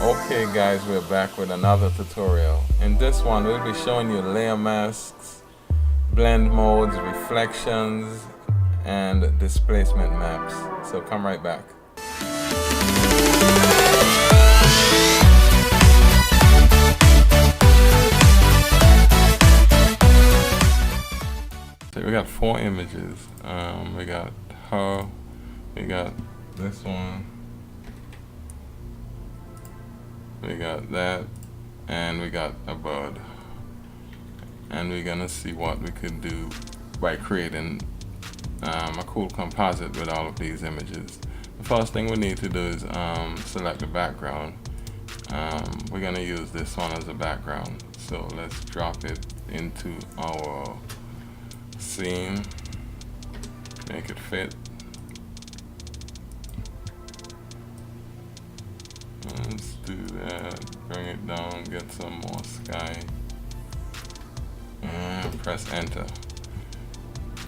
Okay guys, we're back with another tutorial. In this one we'll be showing you layer masks, blend modes, reflections, and displacement maps. So come right back. So we got 4 images. We got her, we got this one, we got that, and we got a bird. And we're gonna see what we could do by creating a cool composite with all of these images. The first thing we need to do is select the background. We're gonna use this one as a background. So let's drop it into our scene, make it fit. Let's do that, bring it down, get some more sky, and press enter.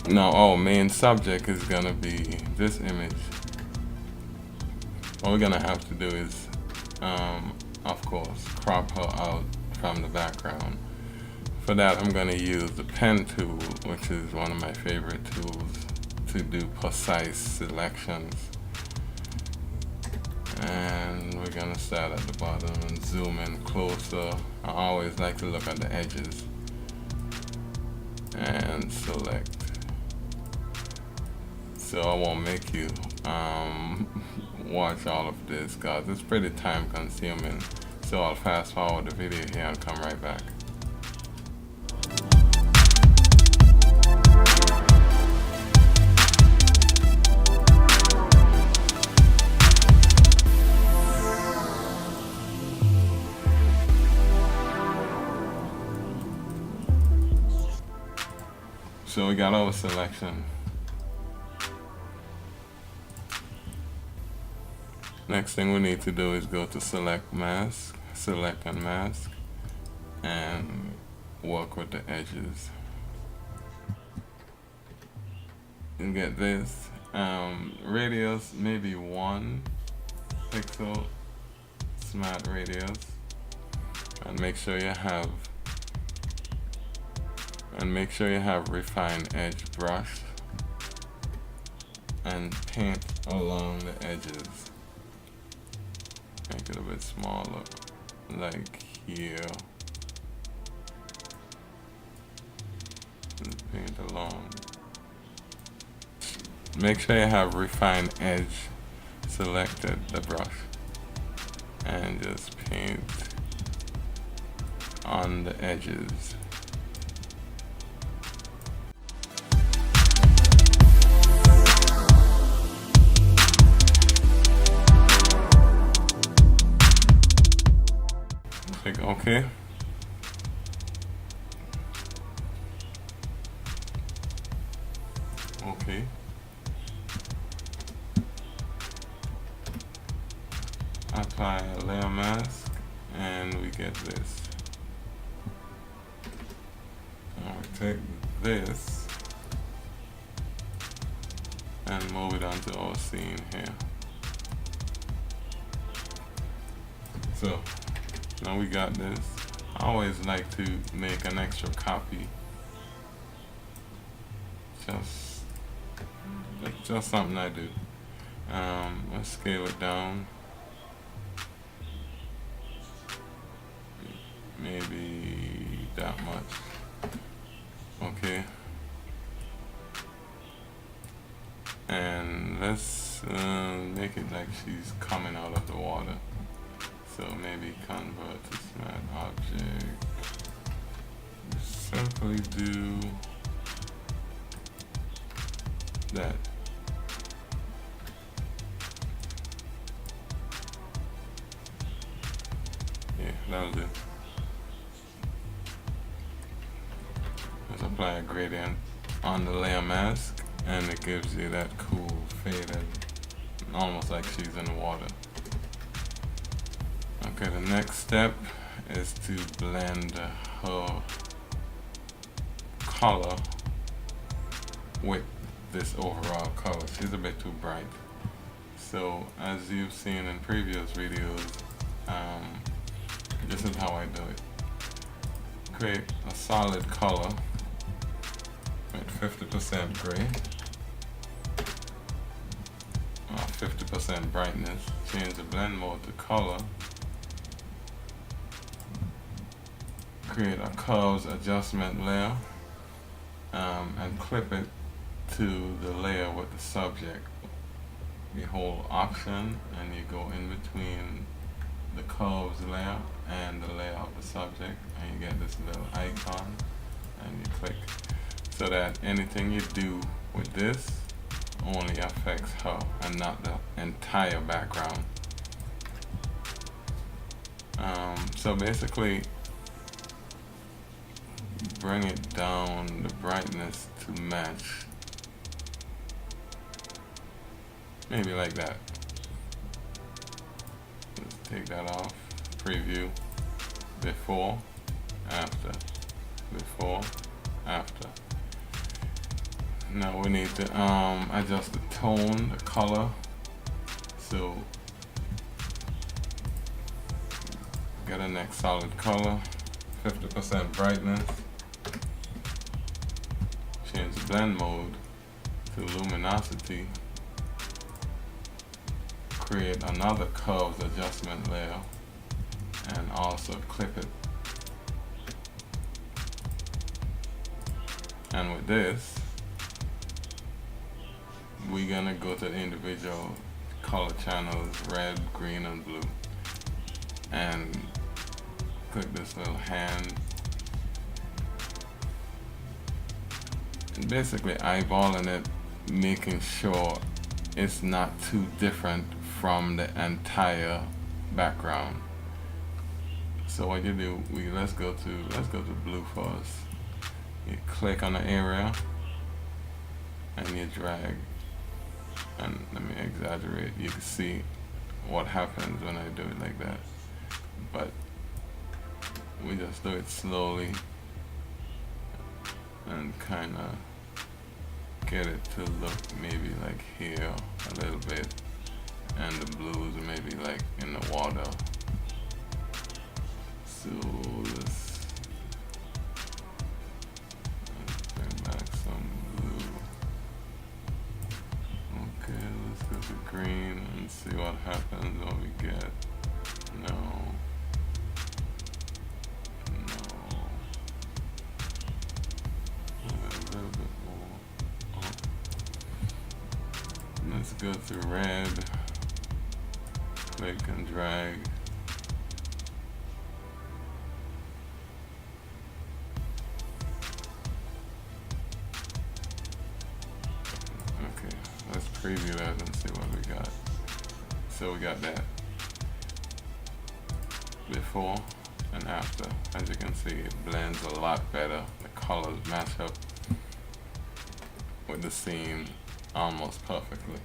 Now our main subject is gonna be this image. What we're gonna have to do is, of course, crop her out from the background. For that I'm gonna use the pen tool, which is one of my favorite tools to do precise selections. And we're gonna start at the bottom and zoom in closer. I always like to look at the edges and select. So I won't make you watch all of this because it's pretty time consuming. So I'll fast forward the video here and come right back. So we got our selection. Next thing we need to do is go to select mask, select and mask, and work with the edges. And get this radius, maybe 1 pixel, smart radius, and make sure you have refined edge brush and paint along the edges. Make it a bit smaller, like here. And paint along. Make sure you have refined edge selected, the brush, and just paint on the edges. Click OK. Okay. Apply a layer mask and we get this. Now we take this and move it onto our scene here. So now we got this. I always like to make an extra copy. Just something I do. Let's scale it down. Maybe that much. Okay. And let's make it like she's coming out of the water. So maybe convert to smart object. Simply do that. Yeah, that'll do. Let's apply a gradient on the layer mask and it gives you that cool faded, almost like she's in the water. Okay, the next step is to blend her color with this overall color. She's a bit too bright. So as you've seen in previous videos, this is how I do it. Create a solid color with 50% gray, 50% brightness. Change the blend mode to color. Create a curves adjustment layer, and clip it to the layer with the subject. You hold Option and you go in between the curves layer and the layer of the subject, and you get this little icon, and you click, so that anything you do with this only affects her and not the entire background. So basically, bring it down the brightness to match, maybe like that. Let's take that off. Preview. Before, after. Before, after. Now we need to adjust the tone, the color. So get a next solid color, 50% brightness. Change the blend mode to luminosity. Create another curves adjustment layer and also clip it. And with this, we're gonna go to the individual color channels, red, green, and blue, and click this little hand. And basically eyeballing it, making sure it's not too different from the entire background. So what you do, let's go to blue first. You click on the area and you drag, and let me exaggerate, you can see what happens when I do it like that, but we just do it slowly and kind of get it to look maybe like here a little bit, and the blues maybe like in the water. So let's bring back some blue. Okay, let's go to green and see what happens, what we get. No. Let's go to red, click and drag. Okay, let's preview that and see what we got. So we got that. Before and after. As you can see, it blends a lot better. The colors match up with the scene almost perfectly.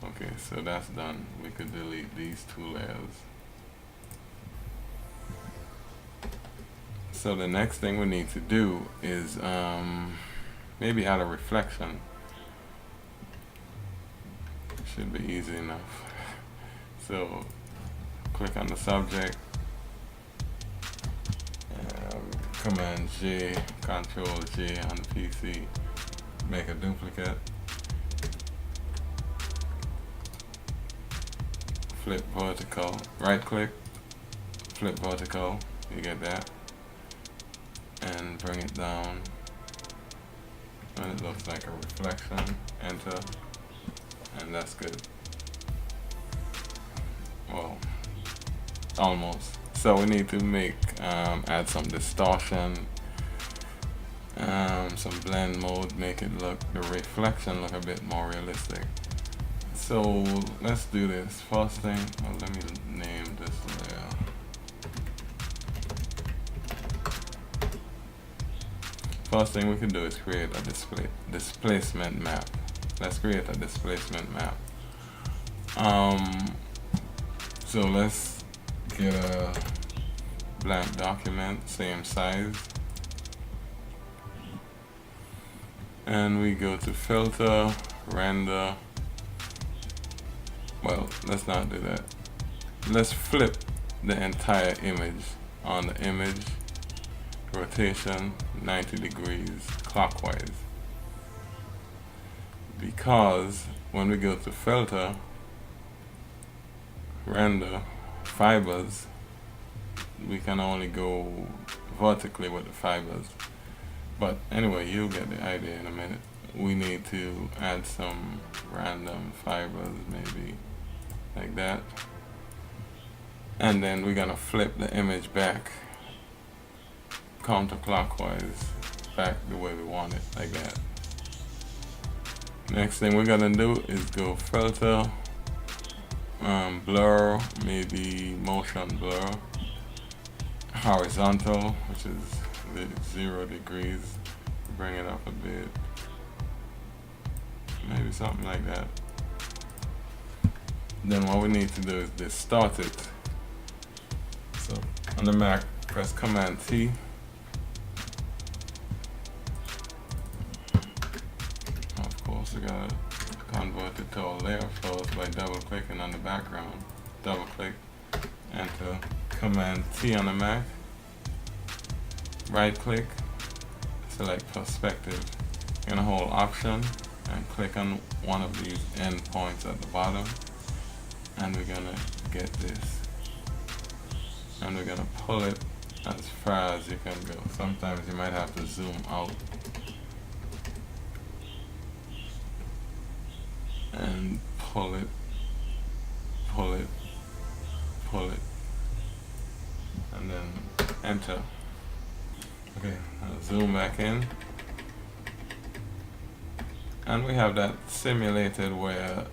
Okay, so that's done. We could delete these two layers. So the next thing we need to do is maybe add a reflection. Should be easy enough. So click on the subject, Command J, Control J on the PC, make a duplicate, flip vertical, right click, flip vertical, you get that, and bring it down, and it looks like a reflection, enter, and that's good. Well, almost. So we need to make, add some distortion, some blend mode, make it look, the reflection look a bit more realistic. So let's do this. First thing, well, let me name this layer. First thing we can do is create a displacement map. Let's create a displacement map. So let's get a blank document, same size, and we go to filter, render. Well, let's not do that. Let's flip the entire image on the image, rotation 90 degrees clockwise. Because when we go to filter, render, fibers, we can only go vertically with the fibers. But anyway, you'll get the idea in a minute. We need to add some random fibers, maybe like that. And then we're gonna flip the image back counterclockwise, back the way we want it, like that. Next thing we're gonna do is go filter, blur, maybe motion blur, horizontal, which is 0 degrees, bring it up a bit, maybe something like that. Then what we need to do is distort it. So on the Mac, press Command T. Of course, we gotta convert it to a layer first by double clicking on the background. Double click, enter Command T on the Mac. Right click, select perspective. You're gonna hold Option and click on one of these endpoints at the bottom, and we're gonna get this. And we're gonna pull it as far as you can go. Sometimes you might have to zoom out. And pull it, pull it, pull it, and then enter. Okay, I'll zoom back in. And we have that simulated where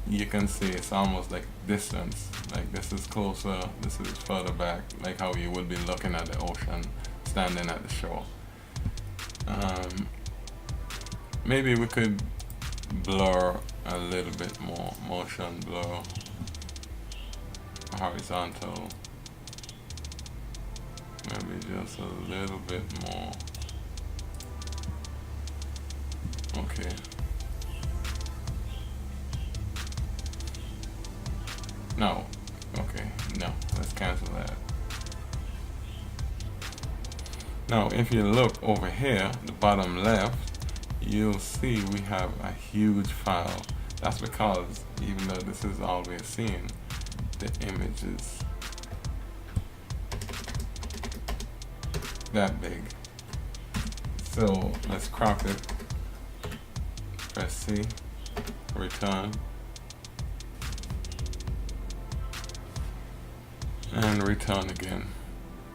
you can see it's almost like distance. Like this is closer, this is further back, like how you would be looking at the ocean, standing at the shore. Maybe we could blur a little bit more, motion blur, horizontal, maybe just a little bit more. Okay. No. Okay. No. Let's cancel that. Now, if you look over here, the bottom left, you'll see we have a huge file. That's because even though this is all we're seeing, the image is that big. So let's crop it. Press C, return, and return again.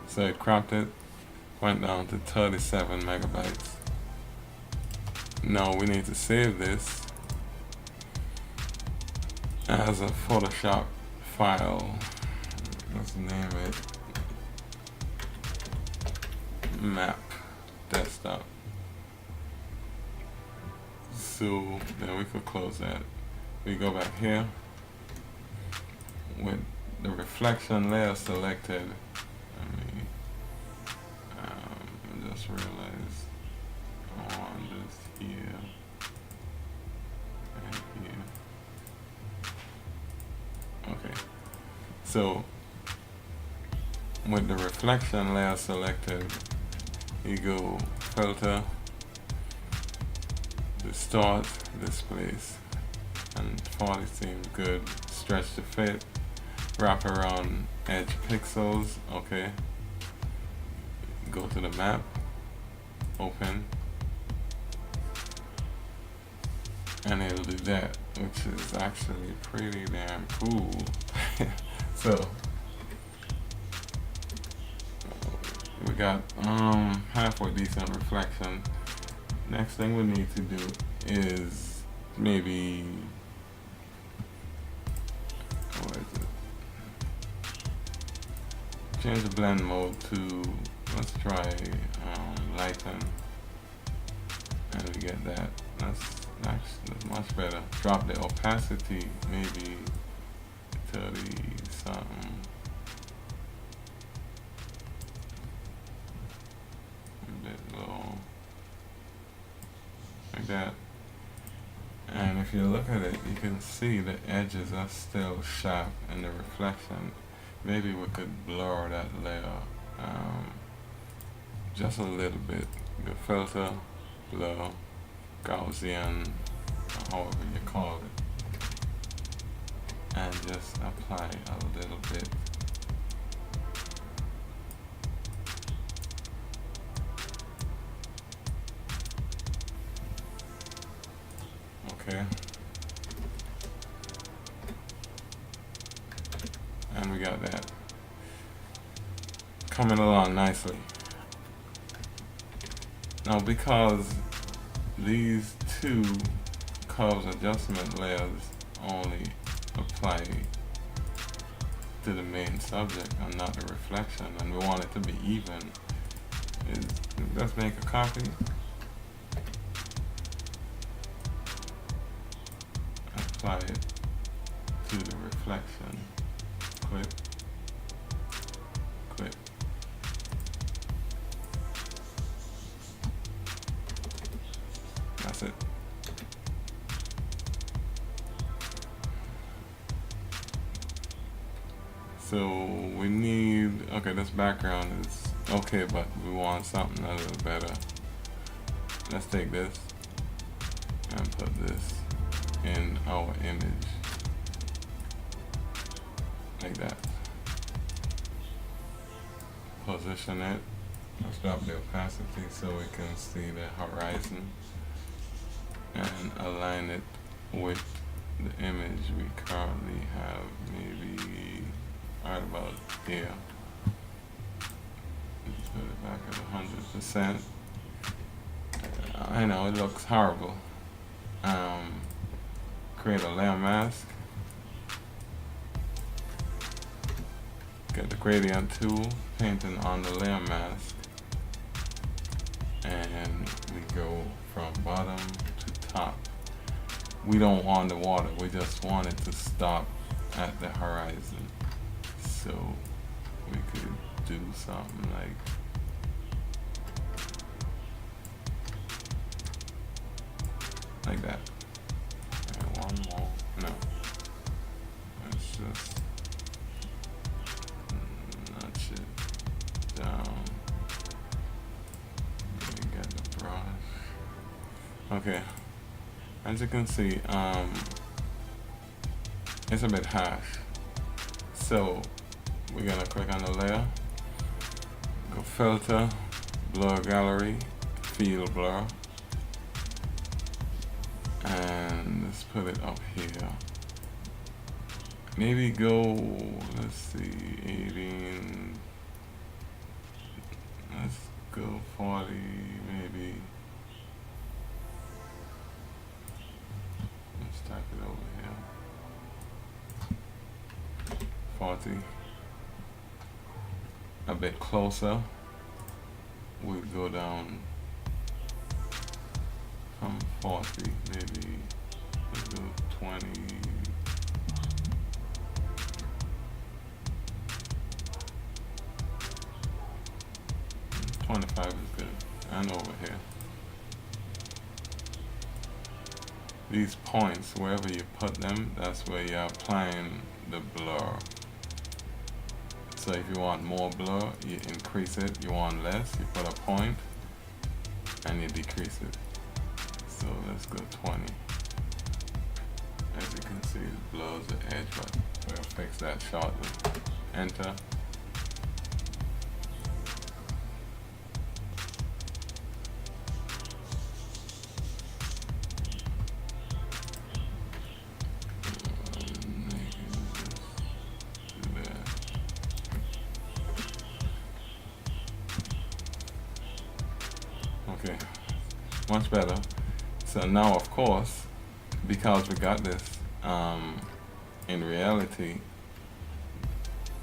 So it cropped it, went down to 37 megabytes. Now we need to save this as a Photoshop file. Let's name it map desktop. So then we could close that. We go back here with the reflection layer selected. I just realized I want this here and here. Okay. So with the reflection layer selected, you go filter, distort, displace, and 40 seems good. Stretch to fit, wrap around edge pixels. Okay, go to the map, open, and it'll do that, which is actually pretty damn cool. So we got halfway decent reflection. Next thing we need to do is maybe, what is it? Change the blend mode to, let's try lighten, and we get that. That's much better. Drop the opacity, maybe 30 something. A bit low. Like that. And if you look at it, you can see the edges are still sharp and the reflection Maybe we could blur that layer just a little bit. Go filter, blur, Gaussian, however you call it, and just apply a little bit. Okay. And we got that coming along nicely. Now, because these two curves adjustment layers only apply to the main subject and not the reflection, and we want it to be even, let's make a copy. Apply it to the reflection. Clip. Clip. That's it. So we need, okay, this background is okay, but we want something a little better. Let's take this and put this in our image. Like that. Position it. Let's drop the opacity so we can see the horizon and align it with the image we currently have, maybe right about here. Let's put it back at 100%. I know it looks horrible. Create a layer mask. Get the gradient tool, painting on the layer mask, and we go from bottom to top. We don't want the water, we just want it to stop at the horizon. So we could do something like that. And one more, no. Let's just notch it down. Let me get the brush. Okay, as you can see, it's a bit harsh. So we're gonna click on the layer, go filter, blur gallery, field blur, and let's put it up here. Maybe go, let's see, 18, let's go 40, maybe. Let's type it over here. 40. A bit closer. We'll go down from 40, maybe we'll do 20. 25 is good. And over here. These points, wherever you put them, that's where you're applying the blur. So if you want more blur, you increase it. You want less, you put a point and you decrease it. So let's go 20. As you can see, it blurs the edge, but we'll fix that shortly. Enter. Okay, much better. So now, of course, because we got this, in reality,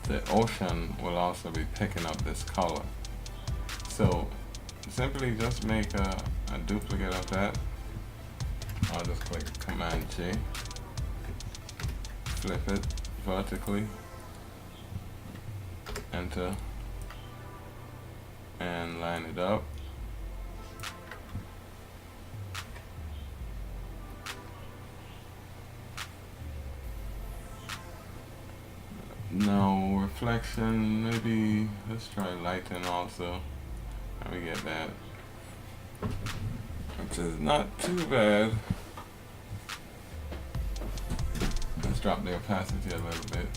the ocean will also be picking up this color. So simply just make a duplicate of that. I'll just click Command J, flip it vertically, enter, and line it up. No reflection. Maybe let's try lighten also. And we get that, which is not too bad. Let's drop the opacity a little bit.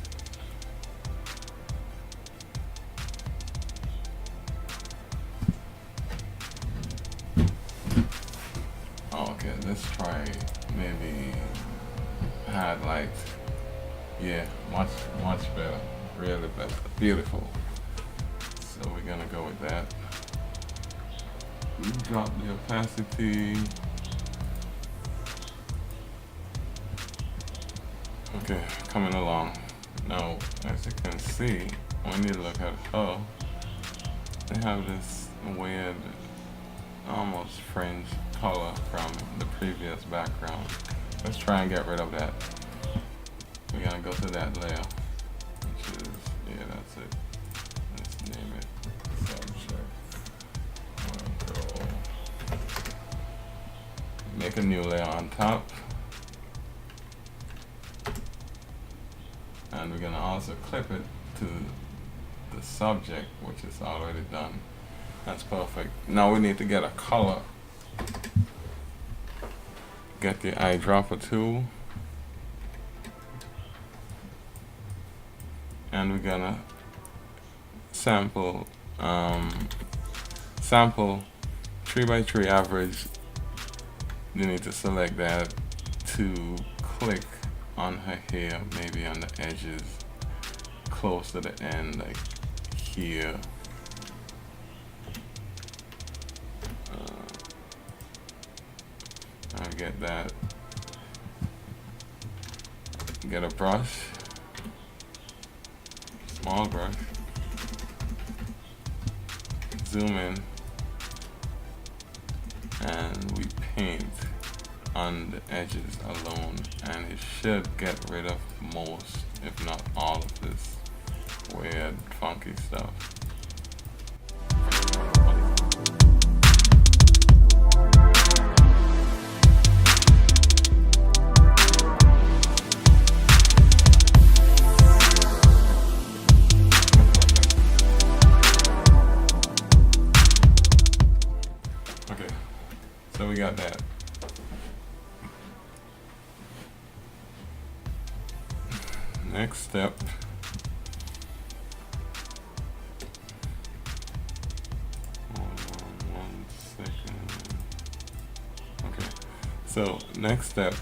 Okay, let's try maybe highlights. Yeah, much better. Really better. Beautiful. So we're gonna go with that. We drop the opacity. Okay, coming along. Now, as you can see, when you look at her, they have this weird, almost fringe color from the previous background. Let's try and get rid of that. We're gonna go to that layer, which is, yeah, that's it. Let's name it subject. Make a new layer on top. And we're gonna also clip it to the subject, which is already done. That's perfect. Now we need to get a color. Get the Eyedropper Tool. And we're gonna sample 3x3 average. You need to select that to click on her hair, maybe on the edges, close to the end, like here. I get that. Get a brush, small brush, zoom in, and we paint on the edges alone, and it should get rid of most, if not all, of this weird, funky stuff. Okay, so we got that. Next step, hold on 1 second. Okay, so next step,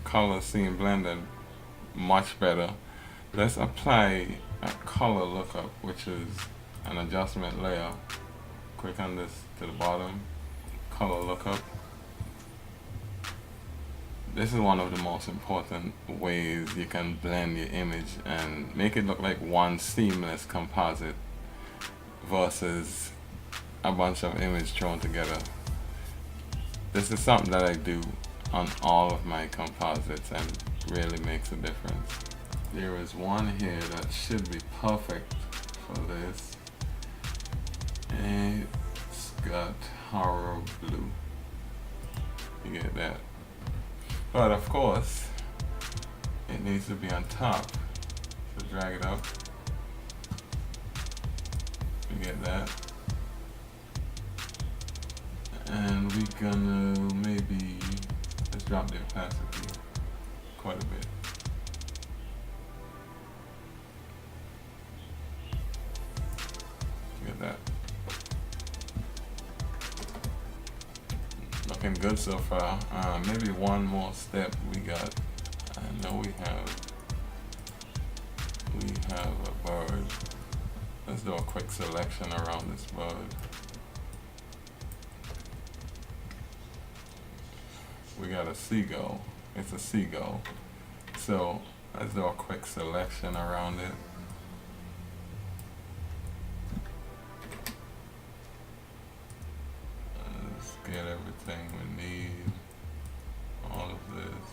color scene blended much better. Let's apply a color lookup, which is an adjustment layer. Click on this to the bottom, color lookup. This is one of the most important ways you can blend your image and make it look like one seamless composite versus a bunch of images thrown together. This is something that I do on all of my composites and really makes a difference. There is one here that should be perfect for this. And it's got horror blue. You get that? But of course, it needs to be on top. So drag it up. You get that. And we're gonna maybe, let's drop the opacity quite a bit. You get that. Looking good so far. Maybe one more step we got. I know we have a bird. Let's do a quick selection around this bird. We got a seagull. It's a seagull. So let's do a quick selection around it. Let's get everything we need. All of this.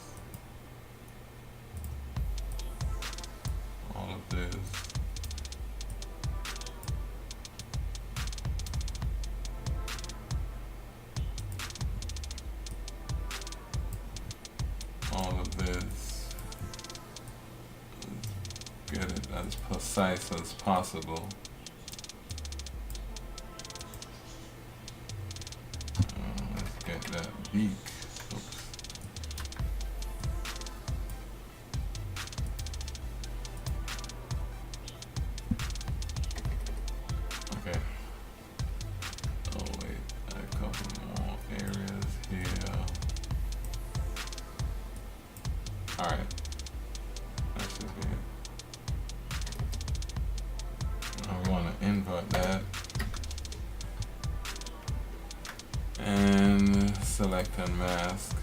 All of this. All of this. as precise as possible. Let's get that beak. Oops. Okay. Oh wait, a couple more areas here. Alright. That should be it. I want to invert that. And select and mask.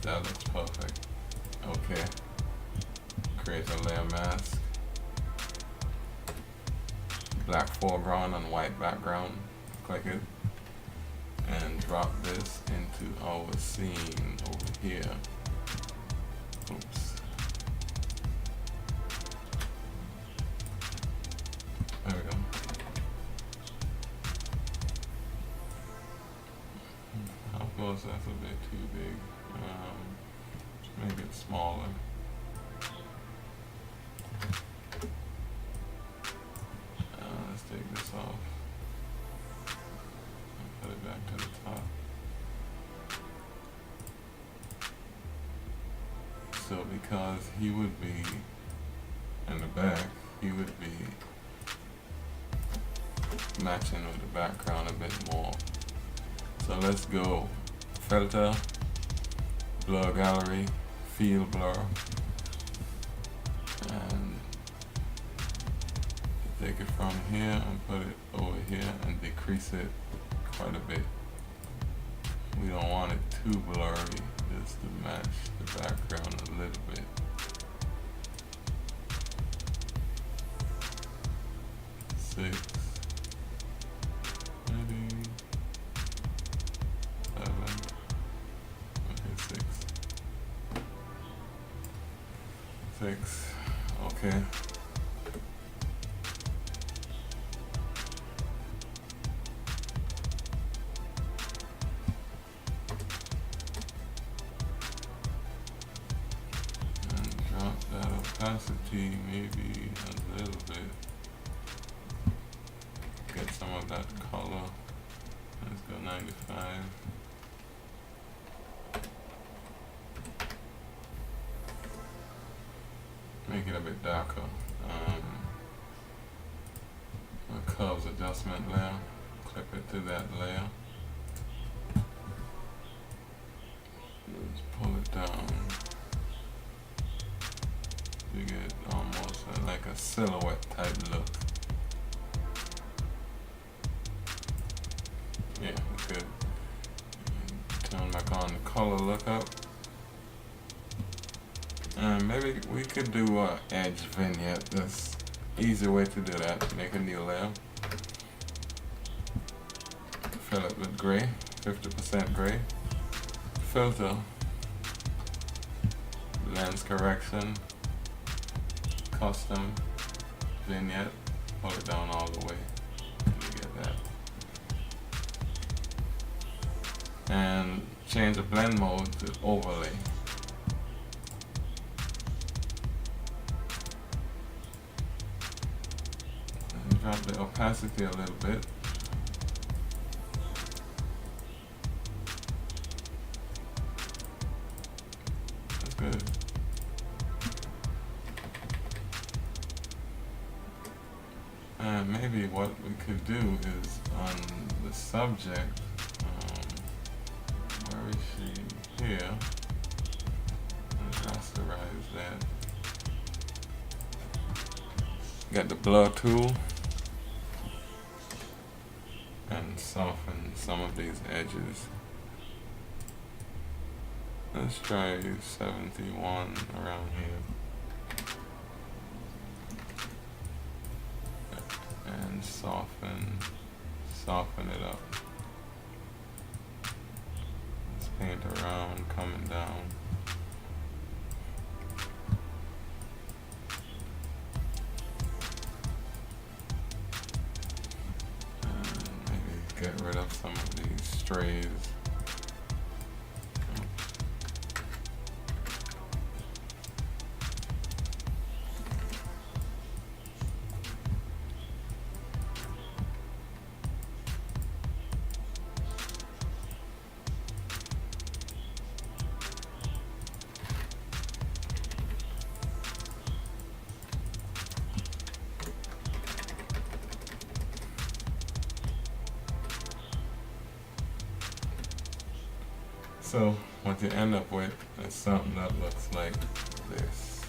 That looks perfect. Okay. Create a layer mask. Black foreground and white background. Click it. And drop this into our scene over here. Oops. There we go. Of course, that's a bit too big. Make it smaller. Let's take this off and put it back to the top. So because he would be in the back, he would be matching with the background a bit more. So let's go filter, blur gallery, field blur, and take it from here and put it over here and decrease it quite a bit. We don't want it too blurry, just to match the background a little bit. Six, maybe 7. Okay, 6. Okay. Opacity maybe a little bit. Get some of that color. Let's go 95. Make it a bit darker. A curves adjustment layer. Clip it to that layer. Let's pull it down. You get almost like a silhouette type look. Yeah, we could turn back on the color lookup. And maybe we could do a edge vignette. That's easy way to do that. Make a new layer. Fill it with gray, 50% gray. Filter, lens correction. Custom vignette, pull it down all the way, and you get that. And change the blend mode to overlay. And drop the opacity a little bit. That's good. And maybe what we could do is on the subject, where is she? Here. Let's rasterize that. Got the blur tool and soften some of these edges. Let's try 71 around here. And soften it up. Let's paint around, coming down. And maybe get rid of some of these strays. So what you end up with is something that looks like this.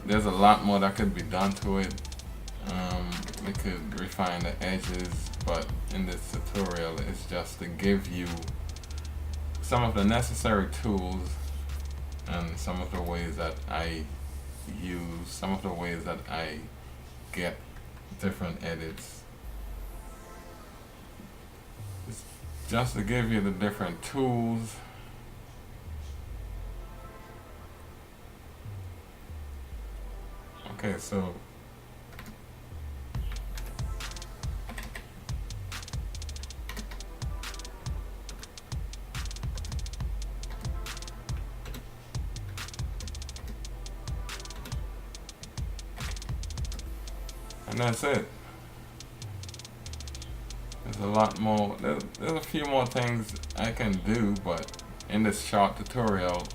There's a lot more that could be done to it. We could refine the edges, but in this tutorial it's just to give you some of the necessary tools and some of the ways that I use, some of the ways that I get different edits. It's just to give you the different tools. Okay, so and that's it. There's a lot more, there's a few more things I can do, but in this short tutorial,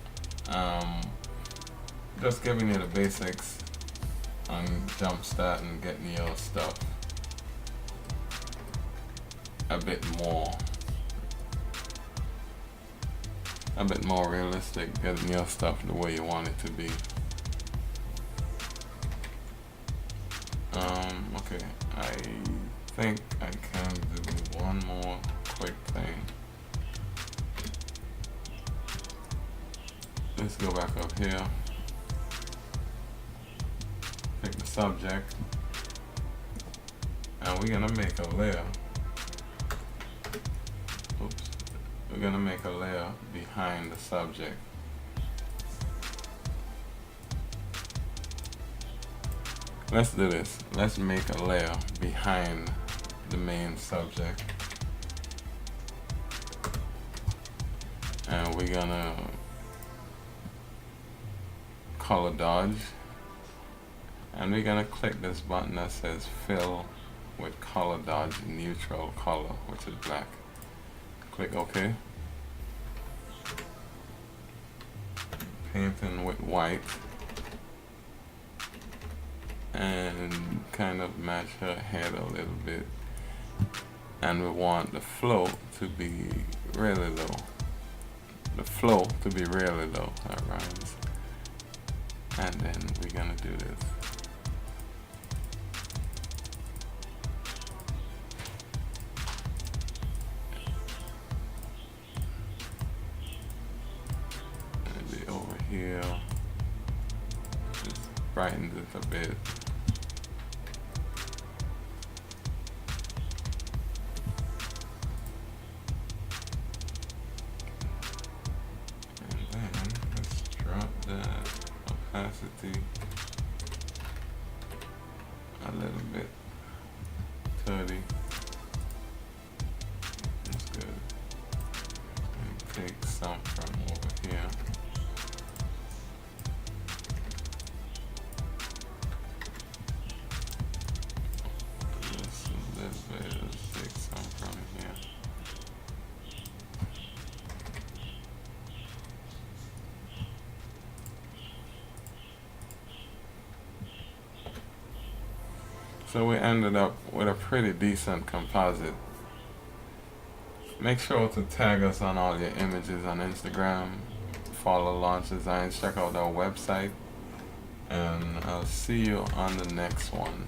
just giving you the basics on jumpstart and getting your stuff a bit more realistic, getting your stuff the way you want it to be. Okay, I think I can do one more quick thing. Let's go back up here. Pick the subject, and we're gonna make a layer. Oops. We're gonna make a layer behind the subject. Let's do this. Let's make a layer behind the main subject. And we're gonna color dodge. And we're gonna click this button that says fill with color dodge neutral color, which is black. Click OK. Painting with white. And kind of match her head a little bit. And we want the flow to be really low. The flow to be really low. That rhymes. And then we're gonna do this. Maybe over here. Just brightens it a bit. Opacity a little bit, 30. That's good. And take some from over here. Just a little bit. Let's take some from here. So we ended up with a pretty decent composite. Make sure to tag us on all your images on Instagram. Follow Launch Dsigns. Check out our website. And I'll see you on the next one.